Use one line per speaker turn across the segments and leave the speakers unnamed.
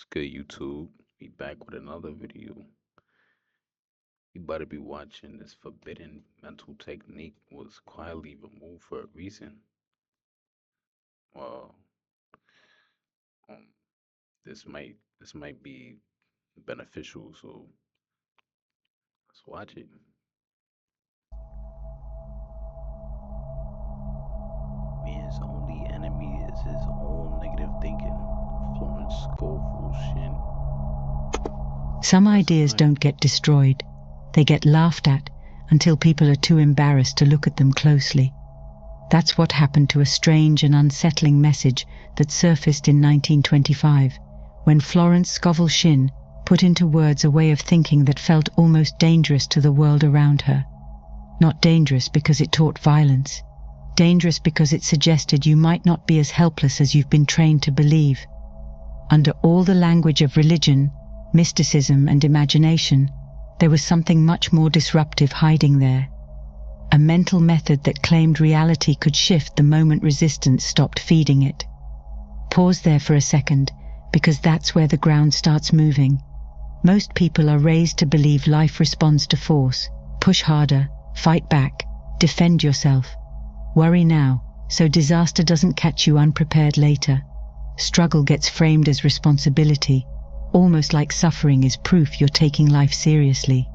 It's good, YouTube. Be back with another video. You better be watching this forbidden mental technique was quietly removed for a reason. Well, um, this might be beneficial, so let's watch it. Man's only enemy is his own negative thinking. Florence Scovel Shin.
Some
That's a
ideas
fact.
don't get destroyed, they get laughed at until people are too embarrassed to look at them closely. That's what happened to a strange and unsettling message that surfaced in 1925, when Florence Scovel Shinn put into words a way of thinking that felt almost dangerous to the world around her. Not dangerous because it taught violence, dangerous because it suggested you might not be as helpless as you've been trained to believe. Under all the language of religion, mysticism, and imagination, there was something much more disruptive hiding there. A mental method that claimed reality could shift the moment resistance stopped feeding it. Pause there for a second, because that's where the ground starts moving. Most people are raised to believe life responds to force. Push harder, fight back, defend yourself. Worry now, so disaster doesn't catch you unprepared later. Struggle gets framed as responsibility, almost like suffering is proof you're taking life seriously.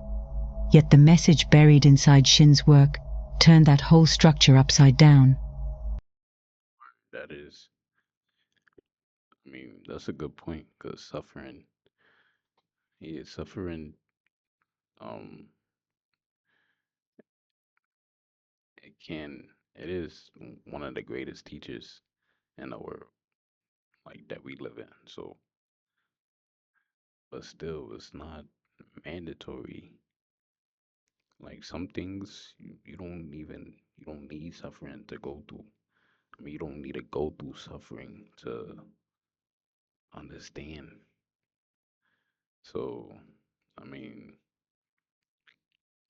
Yet the message buried inside Shin's work turned that whole structure upside down.
That is, that's a good point because suffering, um, it can, it is one of the greatest teachers in the world, like that we live in. So, but still, it's not mandatory. Like some things you don't need suffering to go through. You don't need to go through suffering to understand. So, I mean,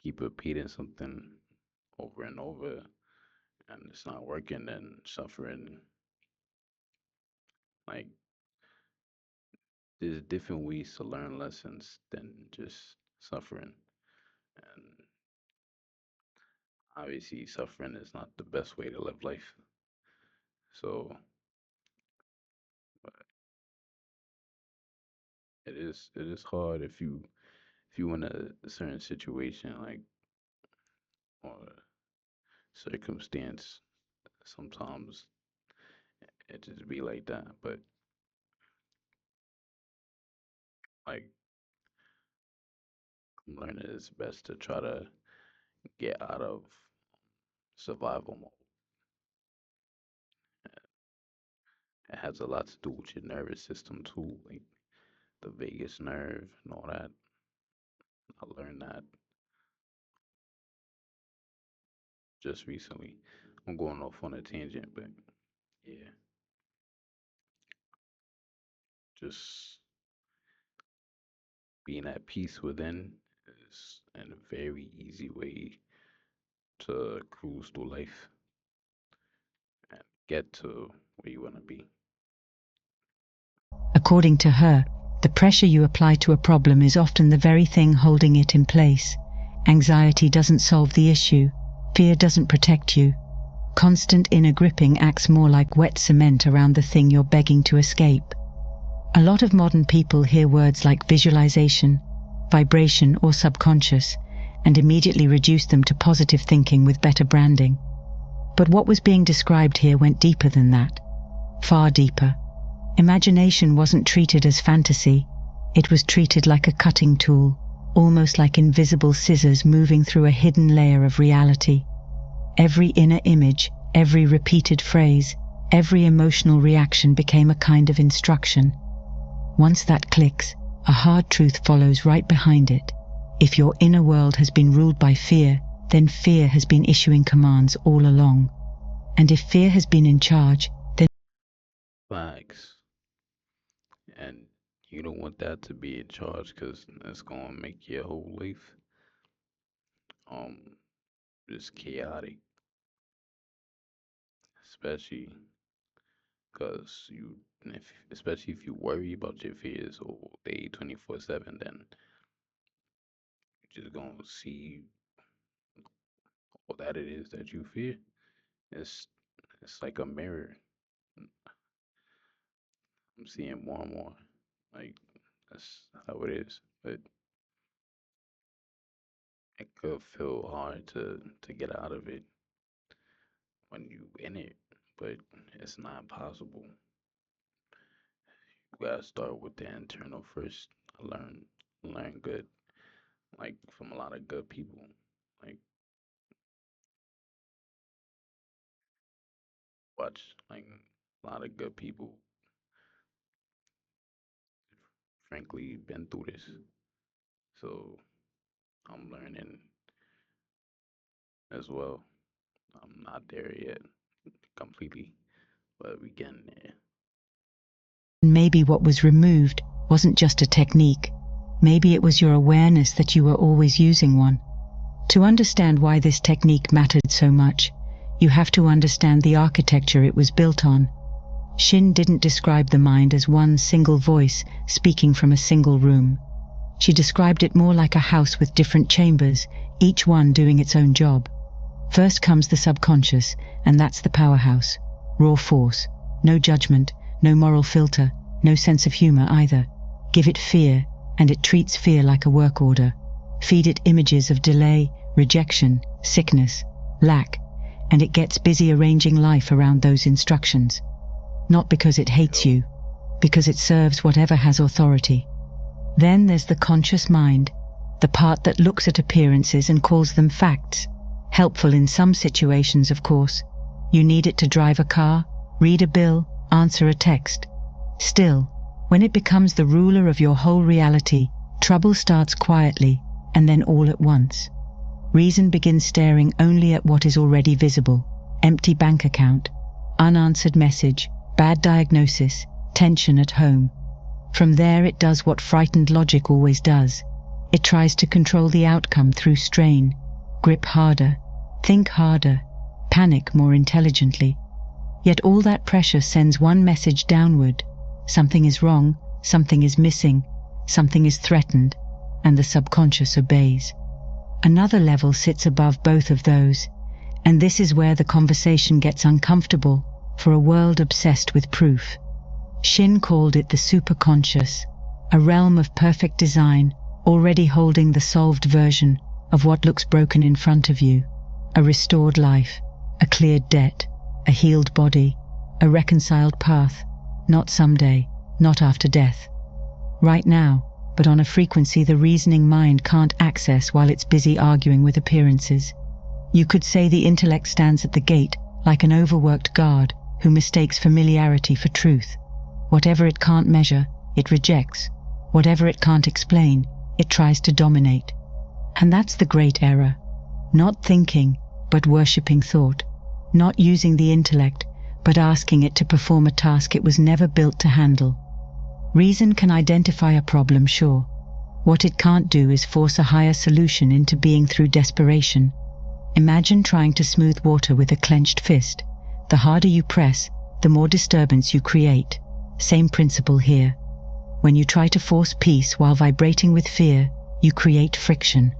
keep repeating something over and over, and it's not working, then suffering. Like, there's different ways to learn lessons than just suffering. And obviously, suffering is not the best way to live life. So, but it is hard if you in a certain situation like or circumstance. Sometimes it just be like that. But like I'm learning it's best to try to get out of survival mode. It has a lot to do with your nervous system too, like the vagus nerve and all that. I learned that just recently. I'm going off on a tangent, but yeah, just being at peace within is a very easy way to cruise through life and get to where you want to be.
According to her, the pressure you apply to a problem is often the very thing holding it in place. Anxiety doesn't solve the issue. Fear doesn't protect you. Constant inner gripping acts more like wet cement around the thing you're begging to escape. A lot of modern people hear words like visualization, vibration, or subconscious, and immediately reduce them to positive thinking with better branding. But what was being described here went deeper than that. Far deeper. Imagination wasn't treated as fantasy, it was treated like a cutting tool, almost like invisible scissors moving through a hidden layer of reality. Every inner image, every repeated phrase, every emotional reaction became a kind of instruction. Once that clicks, a hard truth follows right behind it. If your inner world has been ruled by fear, then fear has been issuing commands all along. And if fear has been in charge, then
Facts. And you don't want that to be in charge because it's going to make your whole life um just chaotic, especially because especially if you worry about your fears all day 24/7, then you're just gonna see all that it is that you fear. It's it's like a mirror. I'm seeing more and more. Like that's how it is. But it could feel hard to get out of it when you in it, but it's not possible. You gotta start with the internal first. Learn good, like from a lot of good people. Like watch like a lot of good people. Frankly, been through this, so I'm learning as well. I'm not there yet completely, but we getting there.
Maybe what was removed wasn't just a technique. Maybe it was your awareness that you were always using one. To understand why this technique mattered so much, you have to understand the architecture it was built on. Shin didn't describe the mind as one single voice speaking from a single room. She described it more like a house with different chambers, each one doing its own job. First comes the subconscious, and that's the powerhouse. Raw force, no judgment, no moral filter, no sense of humor either. Give it fear, and it treats fear like a work order. Feed it images of delay, rejection, sickness, lack, and it gets busy arranging life around those instructions. Not because it hates you, because it serves whatever has authority. Then there's the conscious mind, the part that looks at appearances and calls them facts. Helpful in some situations, of course. You need it to drive a car, read a bill, answer a text. Still, when it becomes the ruler of your whole reality, trouble starts quietly and then all at once. Reason begins staring only at what is already visible: empty bank account, unanswered message, bad diagnosis, tension at home. From there it does what frightened logic always does. It tries to control the outcome through strain. Grip harder, think harder, panic more intelligently. Yet all that pressure sends one message downward. Something is wrong, something is missing, something is threatened, and the subconscious obeys. Another level sits above both of those, and this is where the conversation gets uncomfortable for a world obsessed with proof. Shin called it the superconscious, a realm of perfect design, already holding the solved version of what looks broken in front of you: a restored life, a cleared debt, a healed body, a reconciled path, not someday, not after death. Right now, but on a frequency the reasoning mind can't access while it's busy arguing with appearances. You could say the intellect stands at the gate like an overworked guard who mistakes familiarity for truth. Whatever it can't measure, it rejects. Whatever it can't explain, it tries to dominate. And that's the great error. Not thinking, but worshipping thought. Not using the intellect, but asking it to perform a task it was never built to handle. Reason can identify a problem, sure. What it can't do is force a higher solution into being through desperation. Imagine trying to smooth water with a clenched fist. The harder you press, the more disturbance you create. Same principle here. When you try to force peace while vibrating with fear, you create friction.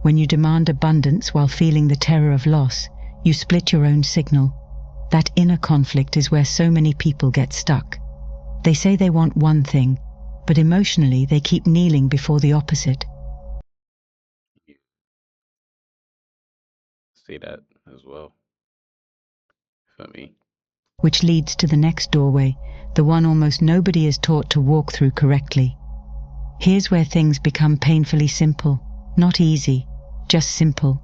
When you demand abundance while feeling the terror of loss, you split your own signal. That inner conflict is where so many people get stuck. They say they want one thing, but emotionally they keep kneeling before the opposite.
Say that as well for me.
Which leads to the next doorway, the one almost nobody is taught to walk through correctly. Here's where things become painfully simple, not easy, just simple.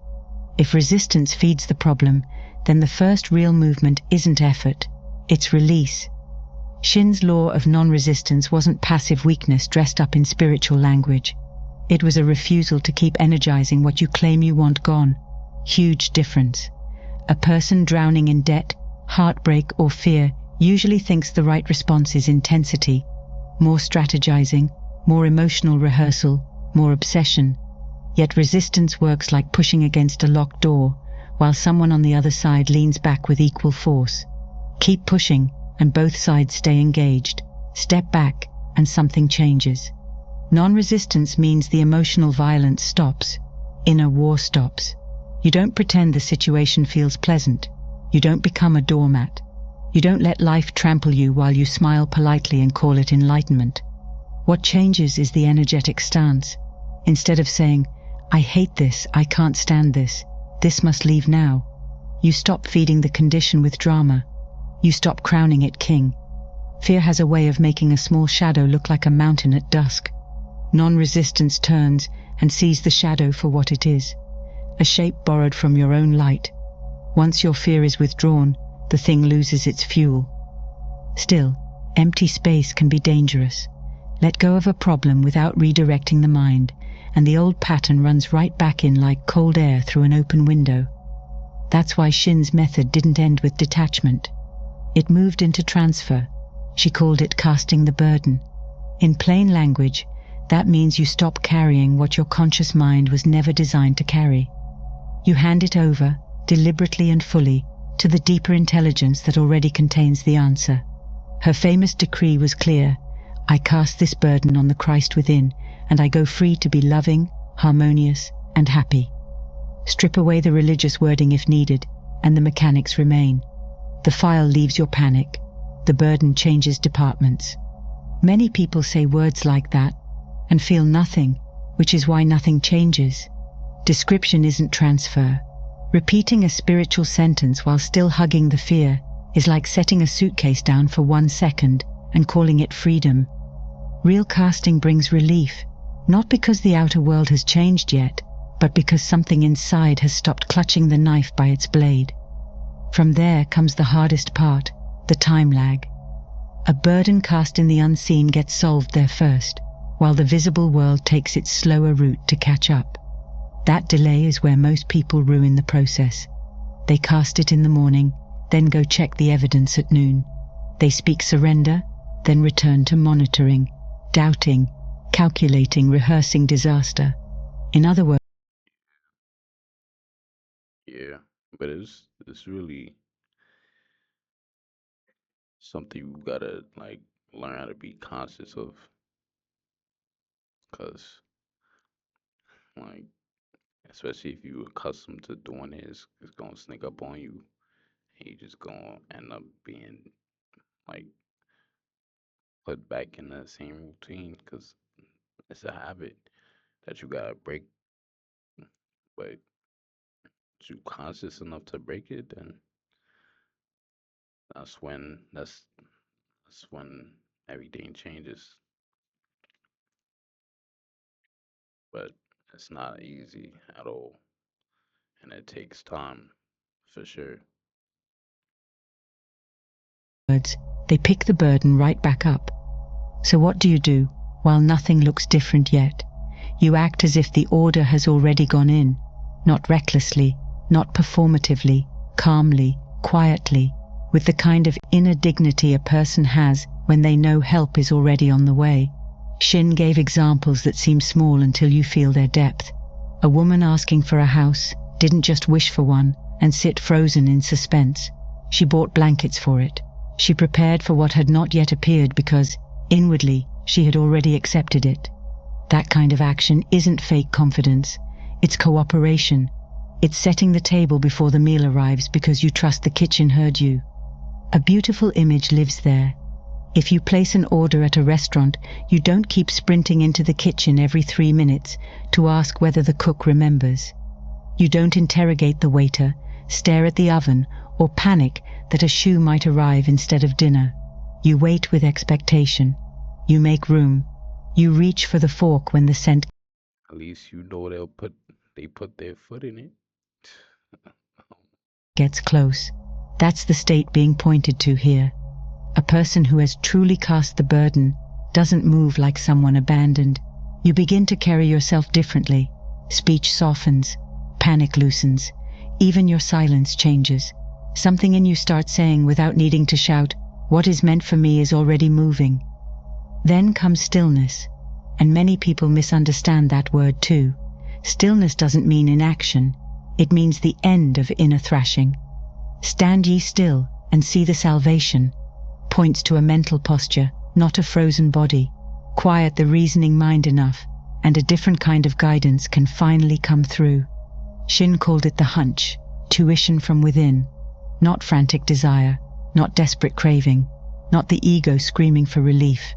If resistance feeds the problem, then the first real movement isn't effort, it's release. Shin's law of non-resistance wasn't passive weakness dressed up in spiritual language. It was a refusal to keep energizing what you claim you want gone. Huge difference. A person drowning in debt, heartbreak, or fear usually thinks the right response is intensity, more strategizing, more emotional rehearsal, more obsession. Yet resistance works like pushing against a locked door, while someone on the other side leans back with equal force. Keep pushing, and both sides stay engaged. Step back, and something changes. Non-resistance means the emotional violence stops. Inner war stops. You don't pretend the situation feels pleasant. You don't become a doormat. You don't let life trample you while you smile politely and call it enlightenment. What changes is the energetic stance. Instead of saying, "I hate this, I can't stand this must leave now," you stop feeding the condition with drama. You stop crowning it king. Fear has a way of making a small shadow look like a mountain at dusk. Non-resistance turns and sees the shadow for what it is, a shape borrowed from your own light. Once your fear is withdrawn, the thing loses its fuel. Still, empty space can be dangerous. Let go of a problem without redirecting the mind, and the old pattern runs right back in like cold air through an open window. That's why Shin's method didn't end with detachment. It moved into transfer. She called it casting the burden. In plain language, that means you stop carrying what your conscious mind was never designed to carry. You hand it over, deliberately and fully, to the deeper intelligence that already contains the answer. Her famous decree was clear: I cast this burden on the Christ within, and I go free to be loving, harmonious, and happy. Strip away the religious wording if needed, and the mechanics remain. The file leaves your panic. The burden changes departments. Many people say words like that and feel nothing, which is why nothing changes. Description isn't transfer. Repeating a spiritual sentence while still hugging the fear is like setting a suitcase down for 1 second and calling it freedom. Real casting brings relief, not because the outer world has changed yet, but because something inside has stopped clutching the knife by its blade. From there comes the hardest part, the time lag. A burden cast in the unseen gets solved there first, while the visible world takes its slower route to catch up. That delay is where most people ruin the process. They cast it in the morning, then go check the evidence at noon. They speak surrender, then return to monitoring, doubting, calculating, rehearsing disaster. In other words,
Yeah, but it's really something you gotta like learn how to be conscious of, cause like especially if you accustomed to doing it, it's gonna sneak up on you, and you just gonna end up being like put back in the same routine, cause it's a habit that you gotta break. But you conscious enough to break it, then that's when that's when everything changes. But it's not easy at all, and it takes time for sure.
they pick the burden right back up. So what do you do while nothing looks different yet? You act as if the order has already gone in, not recklessly, not performatively, calmly, quietly, with the kind of inner dignity a person has when they know help is already on the way. Shin gave examples that seem small until you feel their depth. A woman asking for a house didn't just wish for one and sit frozen in suspense. She bought blankets for it. She prepared for what had not yet appeared because, inwardly, she had already accepted it. That kind of action isn't fake confidence. It's cooperation. It's setting the table before the meal arrives because you trust the kitchen heard you. A beautiful image lives there. If you place an order at a restaurant, you don't keep sprinting into the kitchen every 3 minutes to ask whether the cook remembers. You don't interrogate the waiter, stare at the oven, or panic that a shoe might arrive instead of dinner. You wait with expectation. You make room. You reach for the fork when the scent
At least you know they put their foot in it.
gets close. That's the state being pointed to here. A person who has truly cast the burden doesn't move like someone abandoned. You begin to carry yourself differently. Speech softens, panic loosens, even your silence changes. Something in you starts saying without needing to shout, "What is meant for me is already moving." Then comes stillness, and many people misunderstand that word too. Stillness doesn't mean inaction. It means the end of inner thrashing. Stand ye still and see the salvation. points to a mental posture, not a frozen body. Quiet the reasoning mind enough, and a different kind of guidance can finally come through. Shin called it the hunch, tuition from within, not frantic desire, not desperate craving, not the ego screaming for relief.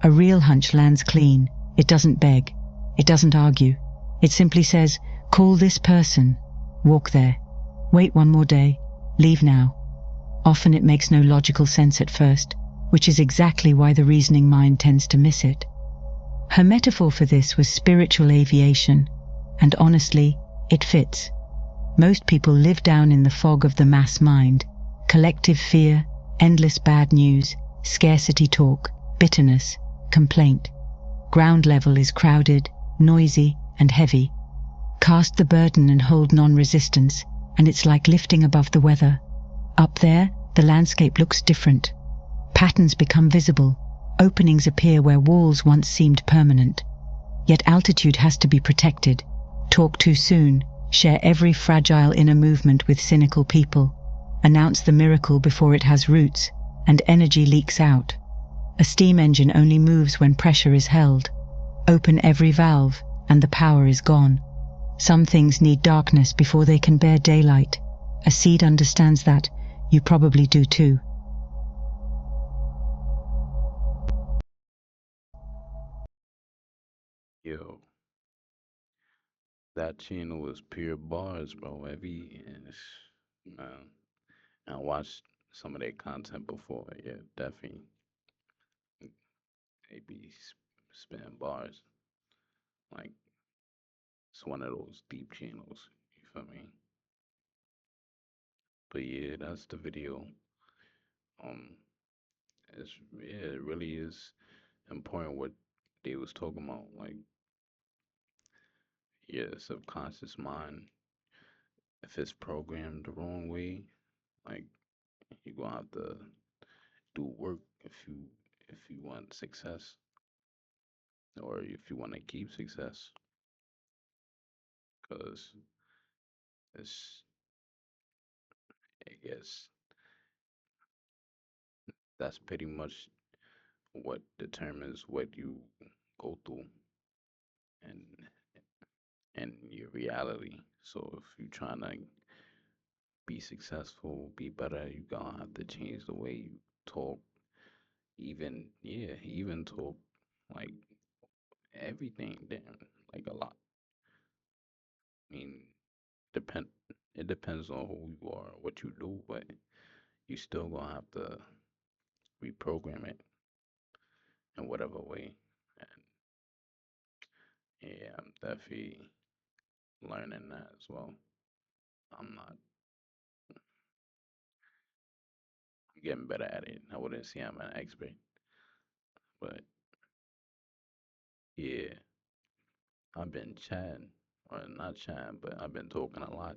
A real hunch lands clean. It doesn't beg. It doesn't argue. It simply says, call this person. Walk there. Wait one more day. Leave now. Often it makes no logical sense at first, which is exactly why the reasoning mind tends to miss it. Her metaphor for this was spiritual aviation, and honestly, it fits. Most people live down in the fog of the mass mind, collective fear, endless bad news, scarcity talk, bitterness, complaint. Ground level is crowded, noisy, and heavy. Cast the burden and hold non-resistance, and it's like lifting above the weather. Up there, the landscape looks different. Patterns become visible. Openings appear where walls once seemed permanent. Yet altitude has to be protected. Talk too soon, share every fragile inner movement with cynical people, announce the miracle before it has roots, and energy leaks out. A steam engine only moves when pressure is held. Open every valve, and the power is gone. Some things need darkness before they can bear daylight. A seed understands that. You probably do too.
Yo, that channel was pure bars, bro. Man, I watched some of their content before. Yeah, definitely. They be spitting bars. Like, it's one of those deep channels. You feel me? But yeah, that's the video. Um, yeah, it really is important what they was talking about. Like, yeah, subconscious mind, if it's programmed the wrong way, like you're gonna have to do work if you want success or if you want to keep success, because it's I guess that's pretty much what determines what you go through and and your reality. So if you're trying to be successful, be better, you gonna have to change the way you talk. Even yeah, even talk like everything. Damn, like a lot. I mean, depend. It depends on who you are, what you do, but you still gonna have to reprogram it in whatever way. And yeah, I'm definitely learning that as well. I'm not I'm getting better at it. I wouldn't say I'm an expert, but yeah, I've been chatting, or not chatting, but I've been talking a lot.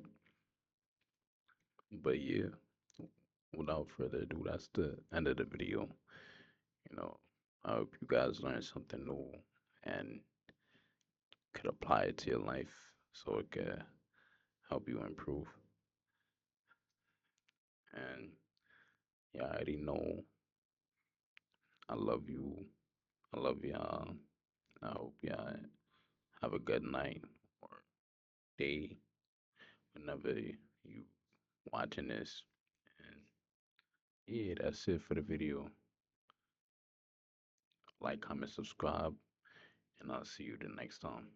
But yeah, without further ado, that's the end of the video. You know, I hope you guys learned something new and could apply it to your life so it could help you improve. And yeah, I already know I love you. I love y'all. I hope y'all have a good night or day whenever you watching this. And yeah, that's it for the video. Like, comment, subscribe, and I'll see you the next time.